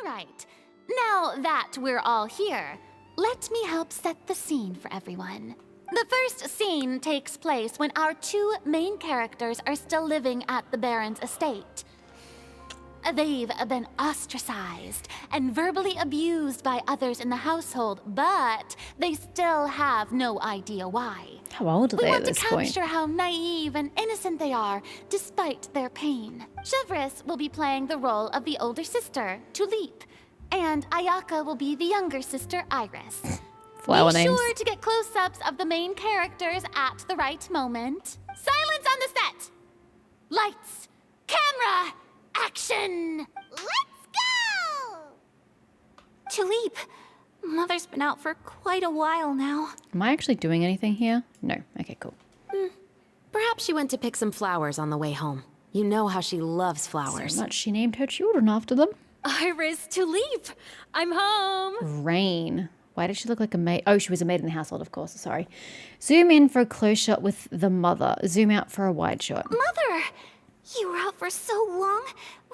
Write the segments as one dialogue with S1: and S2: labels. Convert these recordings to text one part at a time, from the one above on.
S1: All right. Now that we're all here, let me help set the scene for everyone. The first scene takes place when our two main characters are still living at the Baron's estate. They've been ostracized and verbally abused by others in the household, but they still have no idea why.
S2: How old are they at this point?
S1: We want to capture how naive and innocent they are, despite their pain. Chevris will be playing the role of the older sister, Tulip, and Ayaka will be the younger sister, Iris.
S2: Flower names.
S1: Be sure to get close-ups of the main characters at the right moment. Silence on the set! Lights, camera, action!
S3: Let's go!
S4: Tulip, Mother's been out for quite a while now.
S2: Am I actually doing anything here? No. Okay, cool.
S5: Perhaps she went to pick some flowers on the way home. You know how she loves flowers.
S2: So much she named her children after them.
S4: Iris, Tulip, I'm home.
S2: Rain. Why did she look like a maid? Oh, she was a maid in the household, of course. Sorry. Zoom in for a close shot with the mother. Zoom out for a wide shot.
S4: Mother, you were out for so long.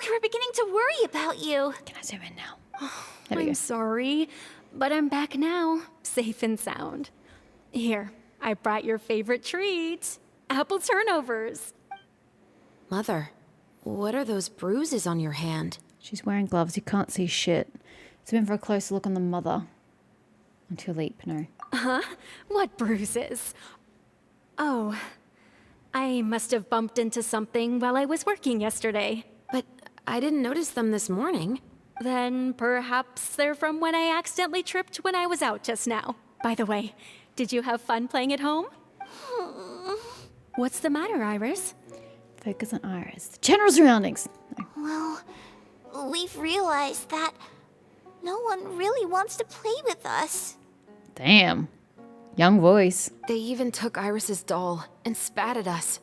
S4: We were beginning to worry about you.
S2: Can I zoom in now? There we go.
S6: I'm sorry, but I'm back now, safe and sound. Here, I brought your favorite treat, apple turnovers.
S5: Mother, what are those bruises on your hand?
S2: She's wearing gloves. You can't see shit. Zoom in for a closer look on the mother. On Tulip, no.
S6: Huh? What bruises? Oh, I must have bumped into something while I was working yesterday.
S5: But I didn't notice them this morning.
S6: Then perhaps they're from when I accidentally tripped when I was out just now. By the way, did you have fun playing at home? What's the matter, Iris?
S2: Focus on Iris. General surroundings. No.
S3: Well, we've realized that no one really wants to play with us.
S2: Damn. Young voice.
S5: They even took Iris's doll and spat at us.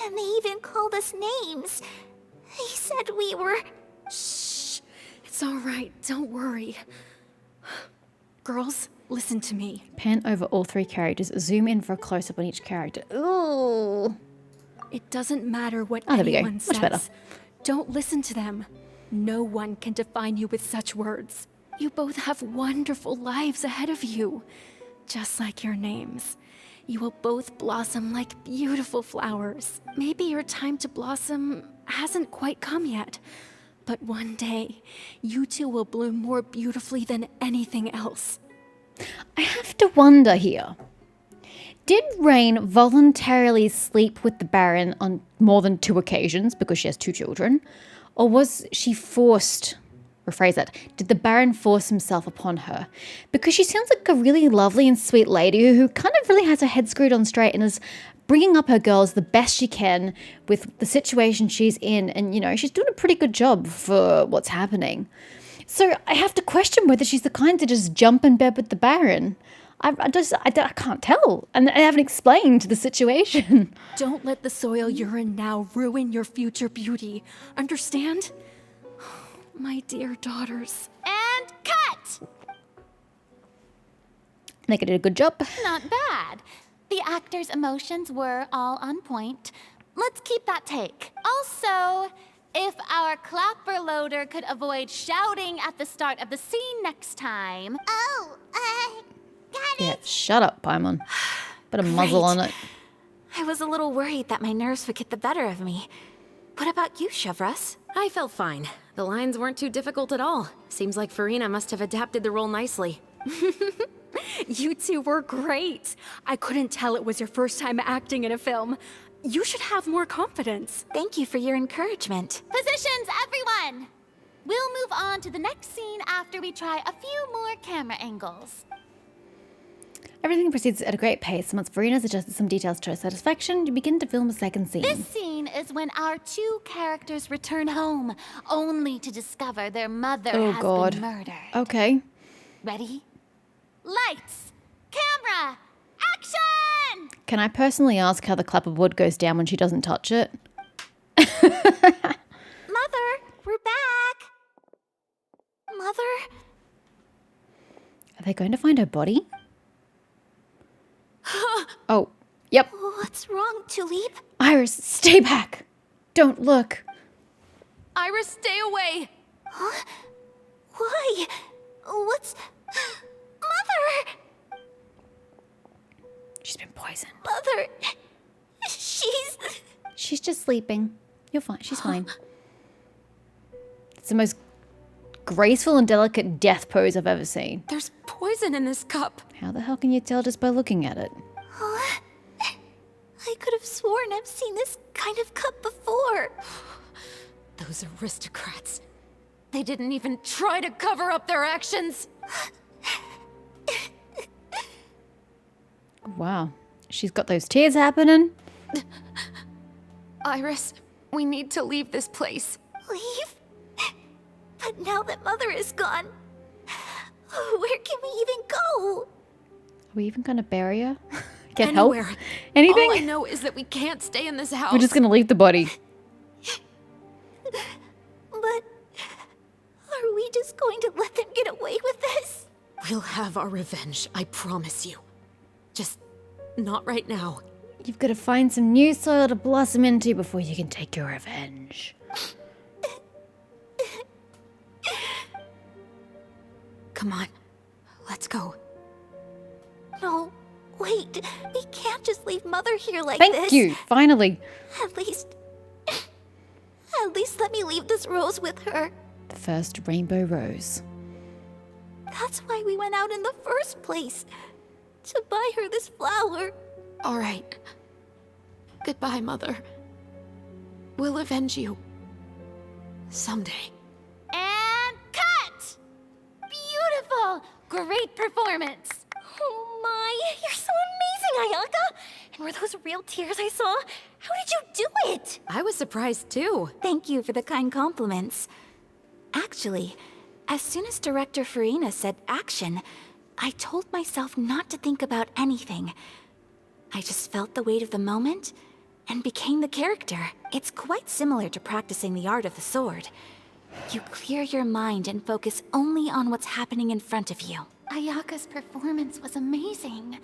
S3: And they even called us names. They said we were...
S6: Shh. It's all right. Don't worry. Girls, listen to me.
S2: Pan over all three characters. Zoom in for a close-up on each character. Ooh.
S6: It doesn't matter what
S2: there we go.
S6: anyone
S2: Much
S6: says.
S2: better.
S6: Don't listen to them. No one can define you with such words. You both have wonderful lives ahead of you. Just like your names. You will both blossom like beautiful flowers. Maybe your time to blossom hasn't quite come yet. But one day, you two will bloom more beautifully than anything else.
S2: I have to wonder here. Did Rain voluntarily sleep with the Baron on more than 2 occasions because she has 2 children? Or was she forced... Rephrase that. Did the Baron force himself upon her? Because she sounds like a really lovely and sweet lady who kind of really has her head screwed on straight and is bringing up her girls the best she can with the situation she's in. And, you know, she's doing a pretty good job for what's happening. So I have to question whether she's the kind to just jump in bed with the Baron. I can't tell. And I haven't explained the situation.
S6: Don't let the soil you're in now ruin your future beauty. Understand? My dear daughters.
S1: And cut!
S2: I think I did a good job.
S1: Not bad. The actors' emotions were all on point. Let's keep that take. Also, if our clapper loader could avoid shouting at the start of the scene next time.
S3: Oh, got
S2: Yeah,
S3: it.
S2: shut up, Paimon. Put a muzzle on it.
S4: I was a little worried that my nerves would get the better of me. What about you, Chevris?
S5: I felt fine. The lines weren't too difficult at all. Seems like Farina must have adapted the role nicely.
S6: You two were great. I couldn't tell it was your first time acting in a film. You should have more confidence.
S4: Thank you for your encouragement.
S1: Positions, everyone! We'll move on to the next scene after we try a few more camera angles.
S2: Everything proceeds at a great pace. Once Farina's adjusted some details to her satisfaction, you begin to film a second scene.
S1: This scene is when our two characters return home, only to discover their mother has been murdered.
S2: Okay.
S1: Ready? Lights! Camera! Action!
S2: Can I personally ask how the clapperboard goes down when she doesn't touch it?
S3: Mother, we're back. Mother?
S2: Are they going to find her body? Oh, yep.
S3: What's wrong, Tulip?
S2: Iris, stay back. Don't look.
S5: Iris, stay away!
S3: Huh? Why? What's... Mother!
S2: She's been poisoned.
S3: Mother... She's...
S2: She's just sleeping. You're fine. She's fine. It's the most graceful and delicate death pose I've ever seen.
S5: There's poison in this cup.
S2: How the hell can you tell just by looking at it?
S3: Huh? I could have sworn I've seen this kind of cup before.
S5: Those aristocrats. They didn't even try to cover up their actions.
S2: Wow. She's got those tears happening.
S5: Iris, we need to leave this place.
S3: Leave? But now that Mother is gone, where can we even go?
S2: Are we even gonna bury her? Get
S5: Anywhere.
S2: help? Anything?
S5: All I know is that we can't stay in this house.
S2: We're just gonna leave the body.
S3: But are we just going to let them get away with this?
S5: We'll have our revenge, I promise you. Just not right now.
S2: You've got to find some new soil to blossom into before you can take your revenge.
S5: Come on, let's go.
S3: No, wait. We can't just leave Mother here like
S2: Thank
S3: this.
S2: you, finally.
S3: At least let me leave this rose with her.
S2: The first rainbow rose.
S3: That's why we went out in the first place. To buy her this flower.
S5: All right. Goodbye, Mother. We'll avenge you. Someday.
S1: And cut! Beautiful! Great performance!
S3: Oh my, you're so amazing, Ayaka! And were those real tears I saw? How did you do it?
S5: I was surprised too.
S4: Thank you for the kind compliments. Actually, as soon as Director Farina said action, I told myself not to think about anything. I just felt the weight of the moment and became the character. It's quite similar to practicing the art of the sword. You clear your mind and focus only on what's happening in front of you.
S1: Ayaka's performance was amazing.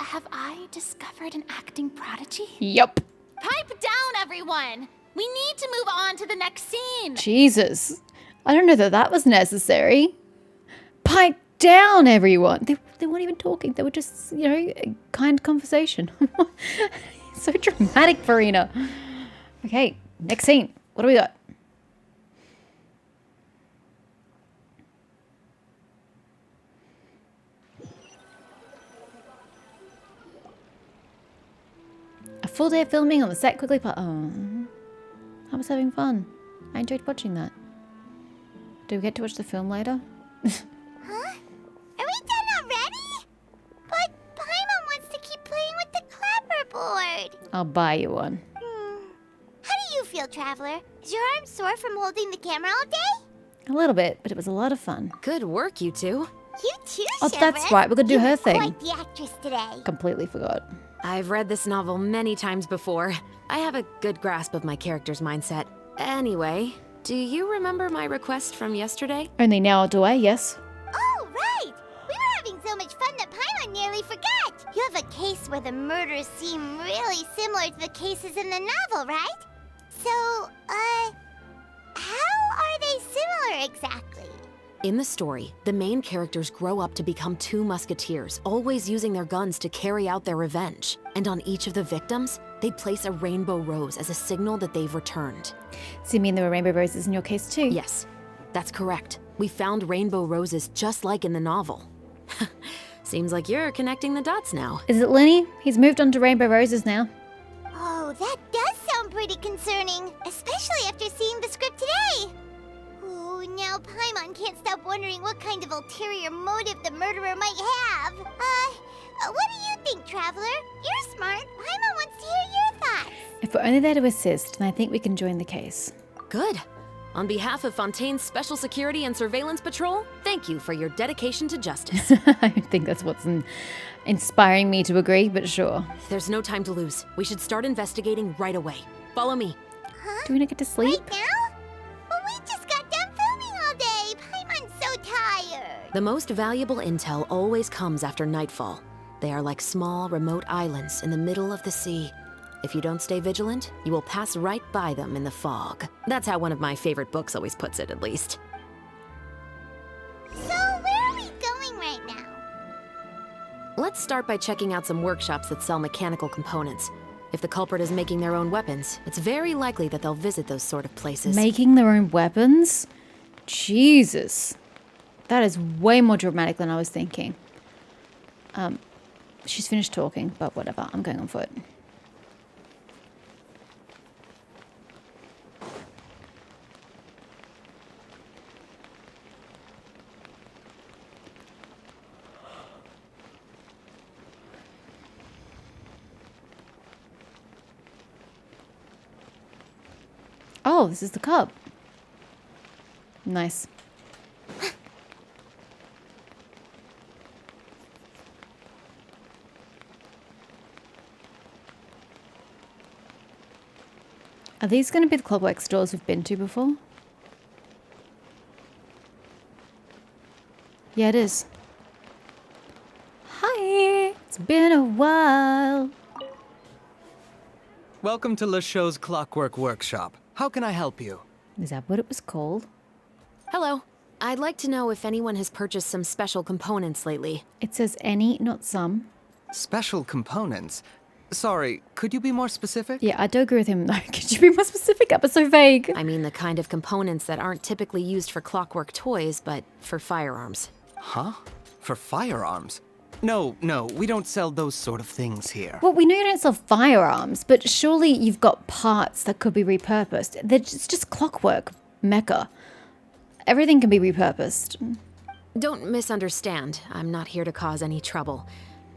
S1: Have I discovered an acting prodigy?
S2: Yup.
S1: Pipe down, everyone! We need to move on to the next scene!
S2: Jesus. I don't know that that was necessary. Pipe down, everyone. They weren't even talking. They were just, you know, a kind conversation. So dramatic, Farina. Okay, next scene. What do we got? A full day of filming on the set quickly. Oh, I was having fun. I enjoyed watching that. Do we get to watch the film later?
S3: Huh? Are we done already? But Paimon wants to keep playing with the clapperboard.
S2: I'll buy you one.
S3: How do you feel, Traveler? Is your arm sore from holding the camera all day?
S2: A little bit, but it was a lot of fun.
S5: Good work, you two.
S3: You too,
S2: Oh,
S3: Shivers.
S2: that's right. We're gonna do
S3: You
S2: her
S3: were
S2: thing.
S3: Quite the actress today.
S2: Completely forgot.
S5: I've read this novel many times before. I have a good grasp of my character's mindset. Anyway, do you remember my request from yesterday?
S2: Only now do I, yes.
S3: Oh, right! We were having so much fun that Paimon nearly forgot. You have a case where the murders seem really similar to the cases in the novel, right? So, how are they similar exactly?
S5: In the story, the main characters grow up to become two musketeers, always using their guns to carry out their revenge. And on each of the victims, they place a rainbow rose as a signal that they've returned.
S2: So you mean there were rainbow roses in your case too?
S5: Yes, that's correct. We found rainbow roses just like in the novel. Seems like you're connecting the dots now.
S2: Is it Lenny? He's moved on to rainbow roses now.
S3: Oh, that does sound pretty concerning, especially after seeing the script today. Oh, now Paimon can't stop wondering what kind of ulterior motive the murderer might have. What do you think, Traveler? You're smart. Paimon wants to hear your thoughts.
S2: If we're only there to assist, then I think we can join the case.
S5: Good. On behalf of Fontaine's Special Security and Surveillance Patrol, thank you for your dedication to justice.
S2: I think that's what's inspiring me to agree, but sure.
S5: There's no time to lose. We should start investigating right away. Follow me.
S2: Do we not get to sleep?
S3: Right now? Well, we just got done filming all day. Paimon's so tired.
S5: The most valuable intel always comes after nightfall. They are like small, remote islands in the middle of the sea. If you don't stay vigilant, you will pass right by them in the fog. That's how one of my favorite books always puts it, at least.
S3: So, where are we going right now?
S5: Let's start by checking out some workshops that sell mechanical components. If the culprit is making their own weapons, it's very likely that they'll visit those sort of places.
S2: Making their own weapons? Jesus. That is way more dramatic than I was thinking. She's finished talking, but whatever. I'm going on foot. Oh, this is the cup. Nice. Are these going to be the clockwork stores we've been to before? Yeah, it is. Hi! It's been a while.
S7: Welcome to LeChaux's Clockwork Workshop. How can I help you?
S2: Is that what it was called?
S5: Hello. I'd like to know if anyone has purchased some special components lately.
S2: It says any, not some.
S7: Special components? Sorry, could you be more specific?
S2: Yeah, I do agree with him though. Could you be more specific? That was so vague.
S5: I mean the kind of components that aren't typically used for clockwork toys, but for firearms.
S7: Huh? For firearms? No, we don't sell those sort of things here.
S2: Well, we know you don't sell firearms, but surely you've got parts that could be repurposed. It's just clockwork, mecha. Everything can be repurposed.
S5: Don't misunderstand. I'm not here to cause any trouble.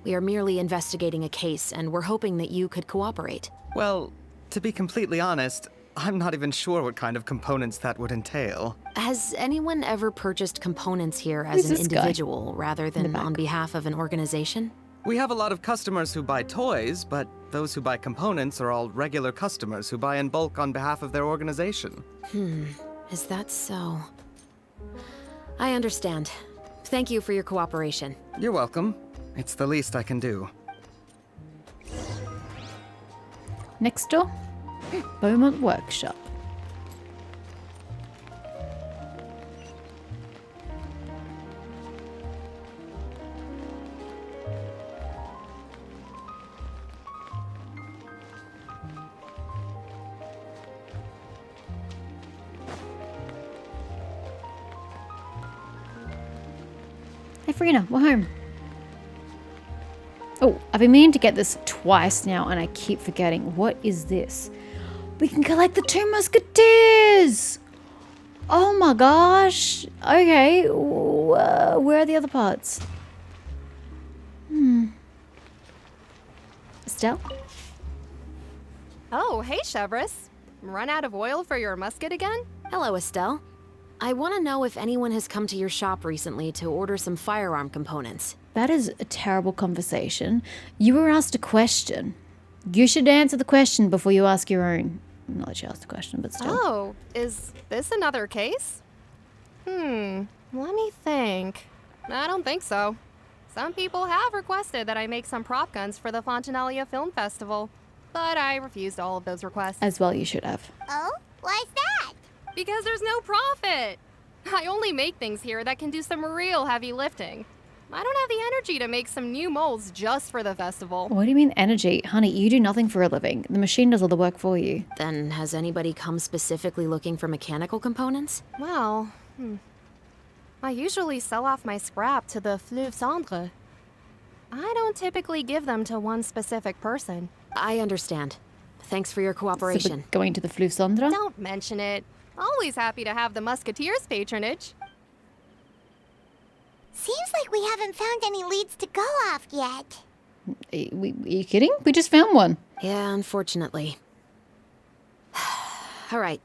S5: We are merely investigating a case, and we're hoping that you could cooperate.
S7: Well, to be completely honest, I'm not even sure what kind of components that would entail.
S5: Has anyone ever purchased components here as
S2: Who's
S5: an
S2: this guy?
S5: individual rather than on behalf of an organization?
S7: We have a lot of customers who buy toys, but those who buy components are all regular customers who buy in bulk on behalf of their organization.
S5: Is that so? I understand. Thank you for your cooperation.
S7: You're welcome. It's the least I can do.
S2: Next door, Beaumont Workshop. Hey, Farina, we're home. Oh, I've been meaning to get this twice now, and I keep forgetting. What is this? We can collect the 2 musketeers! Oh my gosh! Okay, where are the other parts? Estelle?
S8: Oh, hey, Chevres. Run out of oil for your musket again?
S5: Hello, Estelle. I want to know if anyone has come to your shop recently to order some firearm components.
S2: That is a terrible conversation. You were asked a question. You should answer the question before you ask your own. Not that you asked the question, but still.
S8: Oh, is this another case? Let me think. I don't think so. Some people have requested that I make some prop guns for the Fontanalia Film Festival, but I refused all of those requests.
S2: As well you should have.
S3: Oh? Why's that?
S8: Because there's no profit! I only make things here that can do some real heavy lifting. I don't have the energy to make some new molds just for the festival.
S2: What do you mean energy? Honey, you do nothing for a living. The machine does all the work for you.
S5: Then has anybody come specifically looking for mechanical components?
S8: Well, I usually sell off my scrap to the Fleuve Cendre. I don't typically give them to one specific person.
S5: I understand. Thanks for your
S2: So
S5: cooperation.
S2: we're going to the Fleuve Cendre?
S8: Don't mention it. Always happy to have the Musketeers' patronage.
S3: Seems like we haven't found any leads to go off yet.
S2: Are you kidding? We just found one.
S5: Yeah, unfortunately. All right.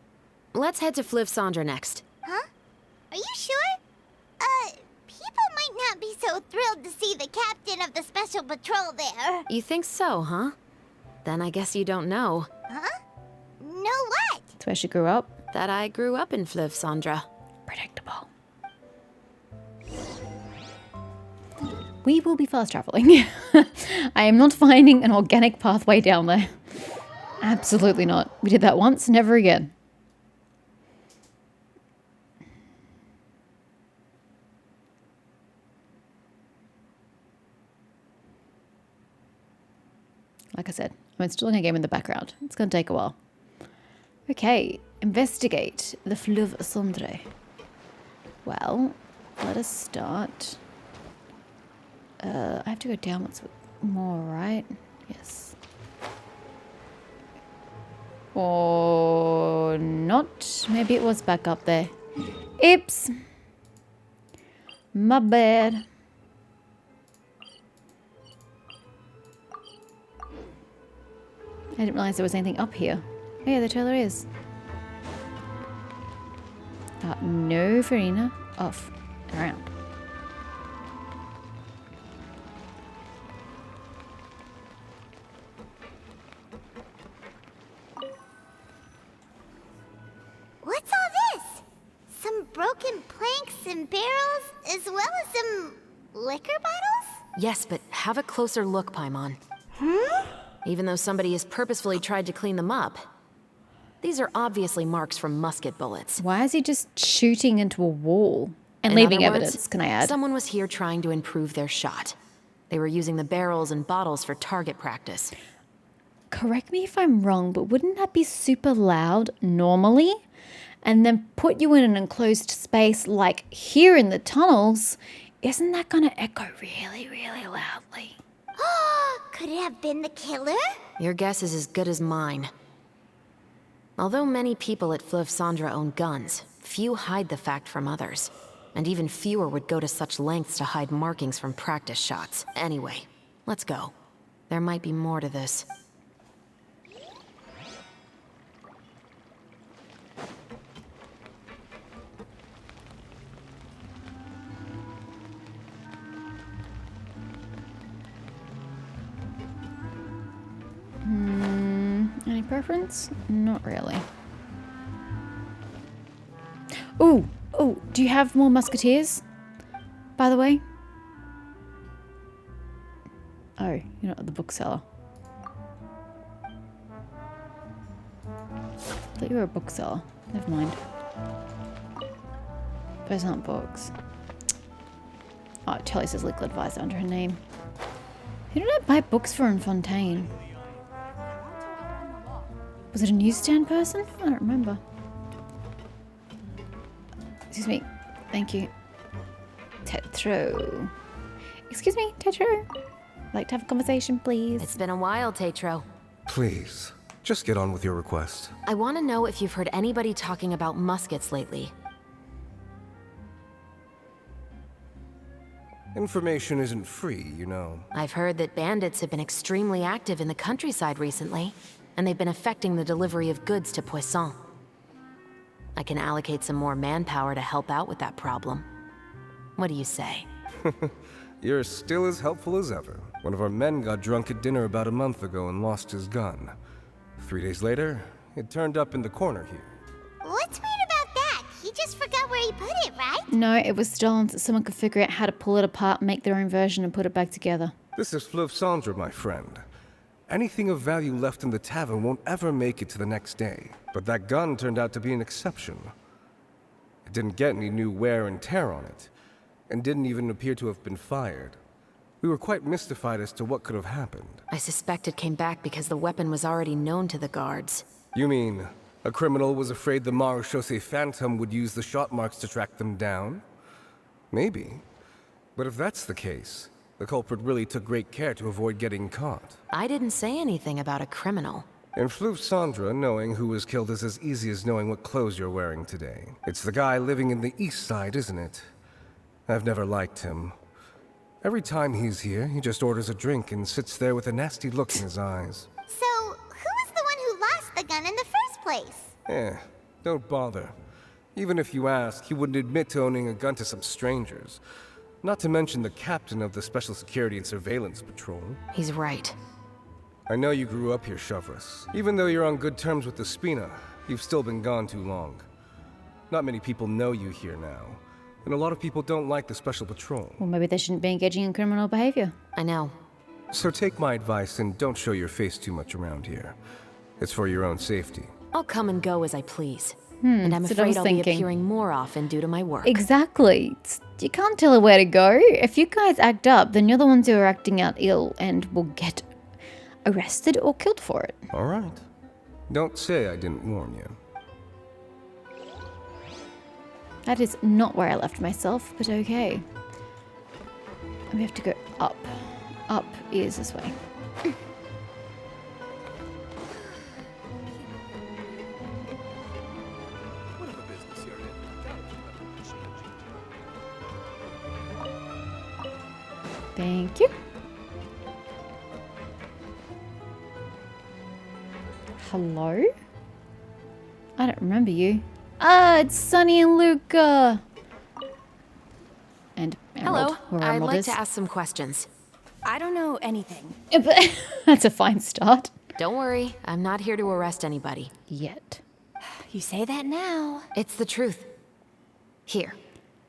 S5: Let's head to Fleuve Cendre next.
S3: Huh? Are you sure? People might not be so thrilled to see the captain of the special patrol there.
S5: You think so, huh? Then I guess you don't know
S3: Huh? Know what?
S2: That's where she grew up.
S5: that I grew up in Fleuve Cendre.
S2: Predictable. We will be fast traveling. I am not finding an organic pathway down there. Absolutely not. We did that once, never again. Like I said, I'm installing a game in the background. It's going to take a while. Okay, investigate the Fleuve Cendre. Well, let us start. I have to go downwards more, right? Yes. Or not. Maybe it was back up there. Oops. My bad. I didn't realize there was anything up here. Oh yeah, there totally is. No, Farina. Off. Around.
S3: What's all this? Some broken planks and barrels, as well as some liquor bottles?
S5: Yes, but have a closer look, Paimon. Even though somebody has purposefully tried to clean them up, these are obviously marks from musket bullets.
S2: Why is he just shooting into a wall? And
S5: In
S2: leaving
S5: other words,
S2: evidence, can I add?
S5: Someone was here trying to improve their shot. They were using the barrels and bottles for target practice.
S2: Correct me if I'm wrong, but wouldn't that be super loud normally? And then put you in an enclosed space like here in the tunnels, isn't that going to echo really, really loudly?
S3: Could it have been the killer?
S5: Your guess is as good as mine. Although many people at Fleuve Cendre own guns, few hide the fact from others. And even fewer would go to such lengths to hide markings from practice shots. Anyway, let's go. There might be more to this.
S2: Any preference? Not really. Ooh, do you have more musketeers? By the way? Oh, you're not at the bookseller. I thought you were a bookseller. Never mind. Those aren't books. Oh, Telly says legal advisor under her name. Who did I buy books for in Fontaine? Was it a newsstand person? I don't remember. Excuse me. Thank you. Tetro. Excuse me, Tetro. I'd like to have a conversation, please.
S5: It's been a while, Tetro.
S9: Please, just get on with your request.
S5: I want to know if you've heard anybody talking about muskets lately.
S9: Information isn't free, you know.
S5: I've heard that bandits have been extremely active in the countryside recently, and they've been affecting the delivery of goods to Poisson. I can allocate some more manpower to help out with that problem. What do you say?
S9: You're still as helpful as ever. One of our men got drunk at dinner about a month ago and lost his gun. 3 days later, it turned up in the corner here.
S3: What's weird about that? He just forgot where he put it, right?
S2: No, it was stolen so someone could figure out how to pull it apart, make their own version, and put it back together.
S9: This is Fleuve Cendre, my friend. Anything of value left in the tavern won't ever make it to the next day. But that gun turned out to be an exception. It didn't get any new wear and tear on it, and didn't even appear to have been fired. We were quite mystified as to what could have happened.
S5: I suspect it came back because the weapon was already known to the guards.
S9: You mean, a criminal was afraid the Marechaussee Phantom would use the shot marks to track them down? Maybe. But if that's the case, the culprit really took great care to avoid getting caught.
S5: I didn't say anything about a criminal.
S9: In Fleuve Cendre, knowing who was killed is as easy as knowing what clothes you're wearing today. It's the guy living in the east side, isn't it? I've never liked him. Every time he's here, he just orders a drink and sits there with a nasty look in his eyes.
S3: So, who was the one who lost the gun in the first place?
S9: Don't bother. Even if you ask, he wouldn't admit to owning a gun to some strangers. Not to mention the captain of the Special Security and Surveillance Patrol.
S5: He's right.
S9: I know you grew up here, Chevreuse. Even though you're on good terms with the Spina, you've still been gone too long. Not many people know you here now, and a lot of people don't like the Special Patrol.
S2: Well, maybe they shouldn't be engaging in criminal behavior.
S5: I know.
S9: So take my advice and don't show your face too much around here. It's for your own safety.
S5: I'll come and go as I please. And I'm
S2: that's what I was
S5: afraid I'll be
S2: thinking.
S5: appearing more often due to my work.
S2: Exactly. You can't tell her where to go. If you guys act up, then you're the ones who are acting out ill and will get arrested or killed for it.
S9: All right. Don't say I didn't warn you.
S2: That is not where I left myself, but okay. We have to go up. Up is this way. Thank you. Hello? I don't remember you. Ah, it's Sunny and Luca. And Emerald.
S4: Hello,
S2: where
S5: I'd
S2: Emerald
S5: like
S2: is.
S5: to ask some questions.
S4: I don't know anything.
S2: But that's a fine start.
S5: Don't worry, I'm not here to arrest anybody.
S2: Yet.
S4: You say that now.
S5: It's the truth. Here,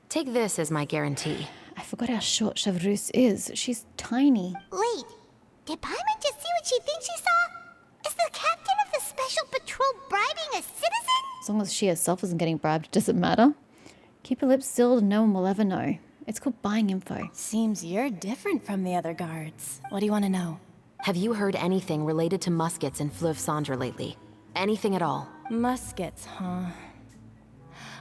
S5: take this as my guarantee.
S2: I forgot how short Chevreuse is. She's tiny.
S3: Wait, did Paimon just see what she thinks she saw? Is the captain of the special patrol bribing a citizen?
S2: As long as she herself isn't getting bribed, does it matter? Keep your lips sealed and no one will ever know. It's called buying info.
S10: Seems you're different from the other guards. What do you want to know?
S5: Have you heard anything related to muskets in Fleuve Cendre lately? Anything at all?
S10: Muskets, huh?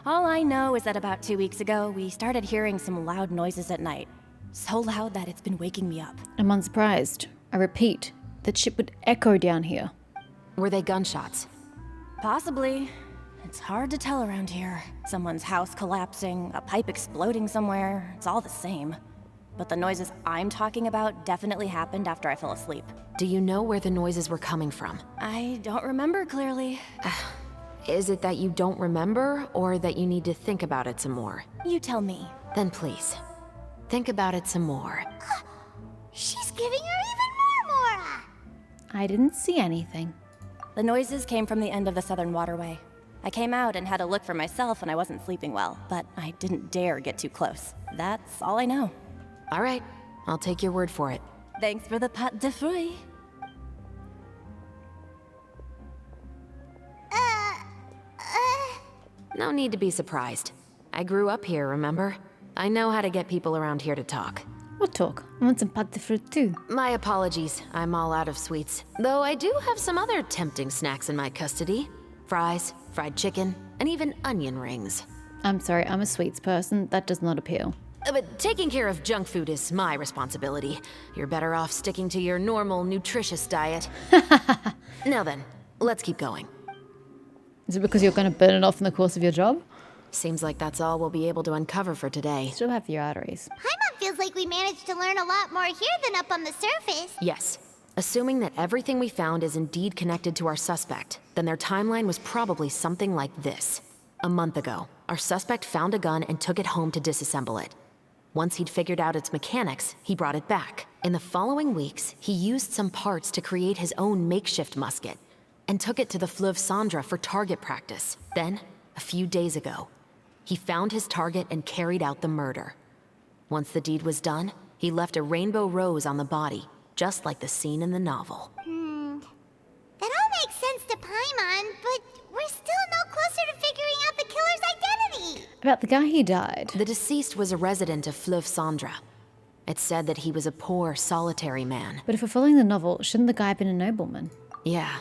S10: All I know is that about 2 weeks ago, we started hearing some loud noises at night. So loud that it's been waking me up.
S2: I'm unsurprised. I repeat, that ship would echo down here.
S5: Were they gunshots?
S10: Possibly. It's hard to tell around here. Someone's house collapsing, a pipe exploding somewhere, it's all the same. But the noises I'm talking about definitely happened after I fell asleep.
S5: Do you know where the noises were coming from?
S10: I don't remember clearly.
S5: Is it that you don't remember, or that you need to think about it some more?
S10: You tell me.
S5: Then please, think about it some more.
S3: She's giving her even more Mora.
S2: I didn't see anything.
S10: The noises came from the end of the Southern Waterway. I came out and had a look for myself when I wasn't sleeping well, but I didn't dare get too close. That's all I know.
S5: All right, I'll take your word for it.
S10: Thanks for the pâte de fruits.
S5: No need to be surprised. I grew up here, remember? I know how to get people around here to talk.
S2: What talk? I want some pâte de fruit too.
S5: My apologies, I'm all out of sweets. Though I do have some other tempting snacks in my custody. Fries, fried chicken, and even onion rings.
S2: I'm sorry, I'm a sweets person. That does not appeal.
S5: But taking care of junk food is my responsibility. You're better off sticking to your normal, nutritious diet. Now then, let's keep going.
S2: Is it because you're going to burn it off in the course of your job?
S5: Seems like that's all we'll be able to uncover for today.
S2: Still have your arteries.
S3: Paimon feels like we managed to learn a lot more here than up on the surface.
S5: Yes. Assuming that everything we found is indeed connected to our suspect, then their timeline was probably something like this. A month ago, our suspect found a gun and took it home to disassemble it. Once he'd figured out its mechanics, he brought it back. In the following weeks, he used some parts to create his own makeshift musket and took it to the Fleuve Cendre for target practice. Then, a few days ago, he found his target and carried out the murder. Once the deed was done, he left a rainbow rose on the body, just like the scene in the novel.
S3: That all makes sense to Paimon, but we're still no closer to figuring out the killer's identity.
S2: About the guy who died.
S5: The deceased was a resident of Fleuve Cendre. It's said that he was a poor, solitary man.
S2: But if we're following the novel, shouldn't the guy have been a nobleman?
S5: Yeah,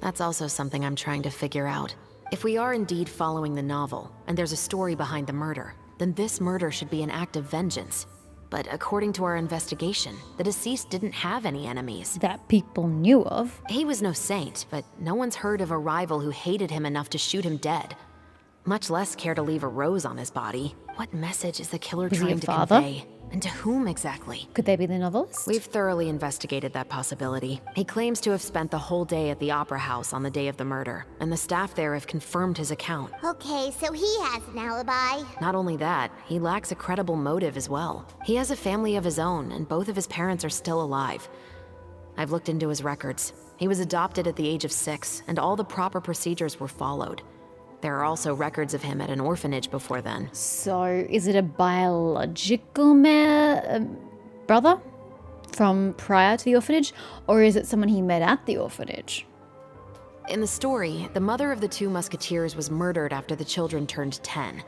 S5: that's also something I'm trying to figure out. If we are indeed following the novel, and there's a story behind the murder, then this murder should be an act of vengeance. But according to our investigation, the deceased didn't have any enemies.
S2: That people knew of.
S5: He was no saint, but no one's heard of a rival who hated him enough to shoot him dead. Much less care to leave a rose on his body. What message is the killer
S2: Was he a
S5: trying to
S2: father?
S5: convey? And to whom exactly?
S2: Could they be the novelist?
S5: We've thoroughly investigated that possibility. He claims to have spent the whole day at the Opera House on the day of the murder, and the staff there have confirmed his account.
S3: Okay, so he has an alibi.
S5: Not only that, he lacks a credible motive as well. He has a family of his own, and both of his parents are still alive. I've looked into his records. He was adopted at the age of 6, and all the proper procedures were followed. There are also records of him at an orphanage before then.
S2: So, is it a biological brother from prior to the orphanage? Or is it someone he met at the orphanage?
S5: In the story, the mother of the two musketeers was murdered after the children turned 10.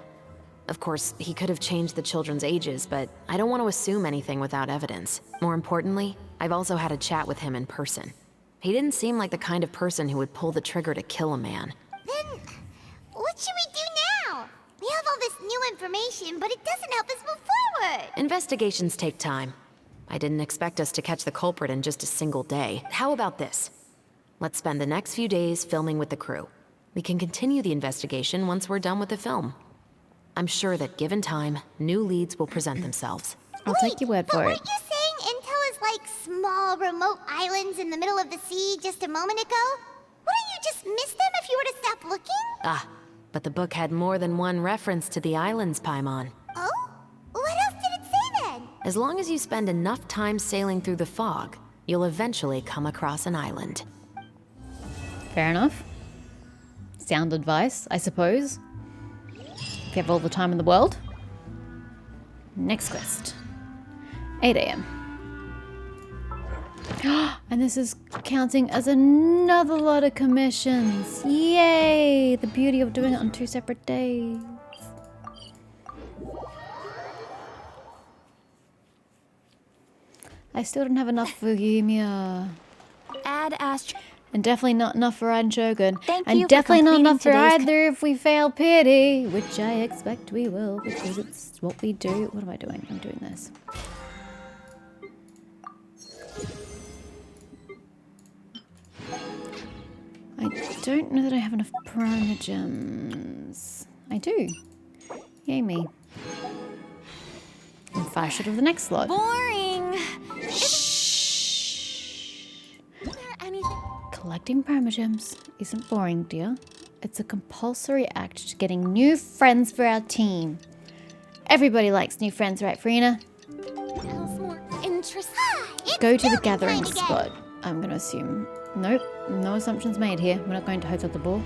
S5: Of course, he could have changed the children's ages, but I don't want to assume anything without evidence. More importantly, I've also had a chat with him in person. He didn't seem like the kind of person who would pull the trigger to kill a man.
S3: Then, what should we do now? We have all this new information, but it doesn't help us move forward.
S5: Investigations take time. I didn't expect us to catch the culprit in just a single day. How about this? Let's spend the next few days filming with the crew. We can continue the investigation once we're done with the film. I'm sure that given time, new leads will present themselves.
S2: I'll take your word for it.
S3: Weren't you saying Intel is like small, remote islands in the middle of the sea just a moment ago? Wouldn't you just miss them if you were to stop looking?
S5: Ah, but the book had more than one reference to the islands, Paimon.
S3: Oh? What else did it say then?
S5: As long as you spend enough time sailing through the fog, you'll eventually come across an island.
S2: Fair enough. Sound advice, I suppose. If you have all the time in the world. Next quest. 8 AM. And this is counting as another lot of commissions. Yay! The beauty of doing it on 2 separate days. I still don't have enough for Yumia.
S4: Ad Astra.
S2: And definitely not enough for Iron Shogun.
S4: Thank
S2: and
S4: you for
S2: definitely not
S4: completing
S2: enough for
S4: today's
S2: either if we fail pity, which I expect we will, because it's what we do. What am I doing? I'm doing this. I don't know that I have enough primogems. I do. Yay me. And 5 short of the next slot.
S4: Boring.
S1: Is there anything?
S2: Collecting primogems isn't boring, dear. It's a compulsory act to getting new friends for our team. Everybody likes new friends, right, Farina?
S1: Else more interesting?
S2: Go to the gathering spot. I'm gonna assume. Nope, no assumptions made here. We're not going to Hotel de Boer.